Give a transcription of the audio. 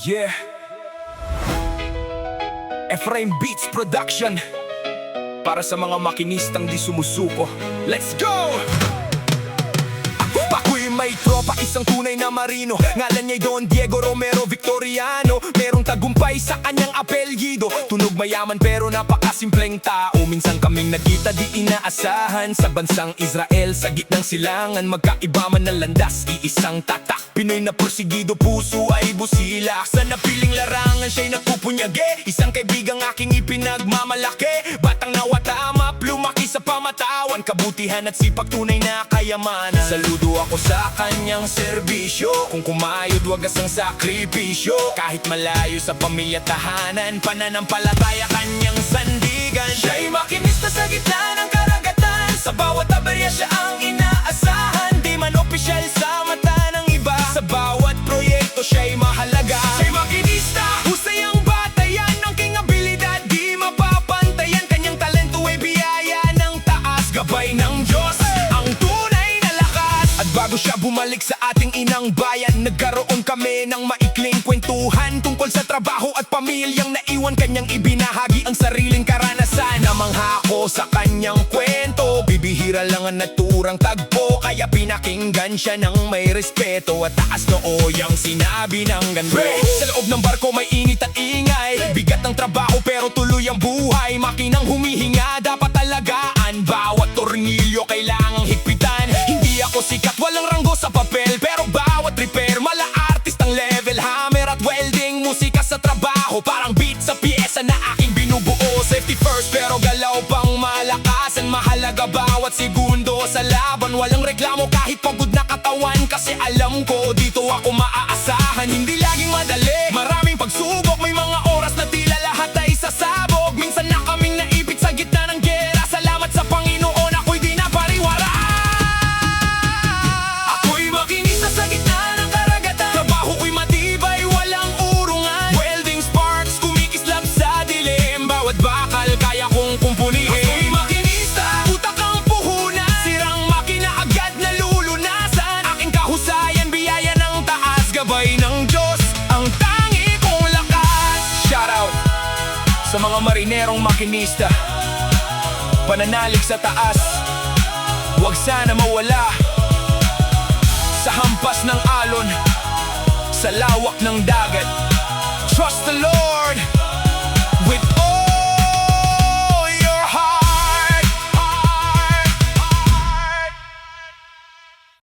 Yeah. Efraim Beats Production. Para sa mga makinistang di sumusuko. Let's go! Ako'y may tropa, isang tunay na marino. Ngalan niya'y Don Diego Romero Victoriano. Merong tagumpay sa kanyang apelyido. Tunog mayaman pero napakasimpleng tao. Minsan kaming nagkita di inaasahan. Sa bansang Israel, sa gitnang silangan. Magkaiba man ng landas, iisang tatak. Pinoy na porsigido, puso ay busila. Sa napiling larangan siya'y nagpupunyagi. Isang kaibigang aking ipinagmamalaki. Batang nawatama, lumaki sa pamatawan. Kabutihan at sipag, tunay na kayamanan. Saludo ako sa kanyang serbisyo. Kung kumayod, wagas ang sakripisyo. Kahit malayo sa pamilya, tahanan, pananampalataya kanyang sandigan. Siya'y makinista sa gitna ng karagatan. Sa bawat aberya siya ang inaasahan. Di man opisyal sa mata ng iba. Sa bawat proyekto siya'y mahalaga. Siya'y makinista, husay ang batayan ng king abilidad. Di mapapantayan, kanyang talento ay biyaya ng taas. Gabay ng Diyos, ang tunay na lakas. At bago siya bumalik sa ating inang bayan, nagkaroon kami ng maikling kwentuhan tungkol sa trabaho at pamilyang naiwan. Kanyang ibinahagi ang sariling karanasan. Namangha ako sa kanyang kwento. Bibihira lang ang naturang tagpo, kaya pinakinggan siya ng may respeto. At taas noo yang sinabi ng ganito: sa loob ng barko may init at ingay. Bigat ng trabaho pero tuloy ang buhay. Makinang humihinga dapat alagaan. Bawat tornilyo kailangang higpitan. Hindi ako sikat, walang ranggo sa papel, pero bawat repair mala-artistang level. Hammer at welding, musika sa trabaho, parang beat sa piyesa na aking binubuo. Safety first pero galaw pang malakasan. Mahalaga bawat segundo sa laban. Walang reklamo kahit pagod na katawan, kasi alam ko dito ako maaasahan. Hindi laging madali, maraming pagsubok. May mga oras na tila lahat ay sasabog. Minsan na kaming naipit sa gitna ng gera. Salamat sa Panginoon, ako'y di napariwara. Ako'y makinista sa gitna ng karagatan. Trabaho ko'y matibay, walang urungan. Welding sparks, kumikislap sa dilim. Bawat bakal kaya kong kumpunihin. Ako'y makinista, utak ang puhunan. Sirang makina agad nalulunasan. Aking kahusayan, biyaya ng taas. Gabay ng Diyos, ang tangi kong lakas. Shoutout sa mga marinerong makinista. Pananalig sa taas, huwag sana mawala. Sa hampas ng alon, sa lawak ng dagat,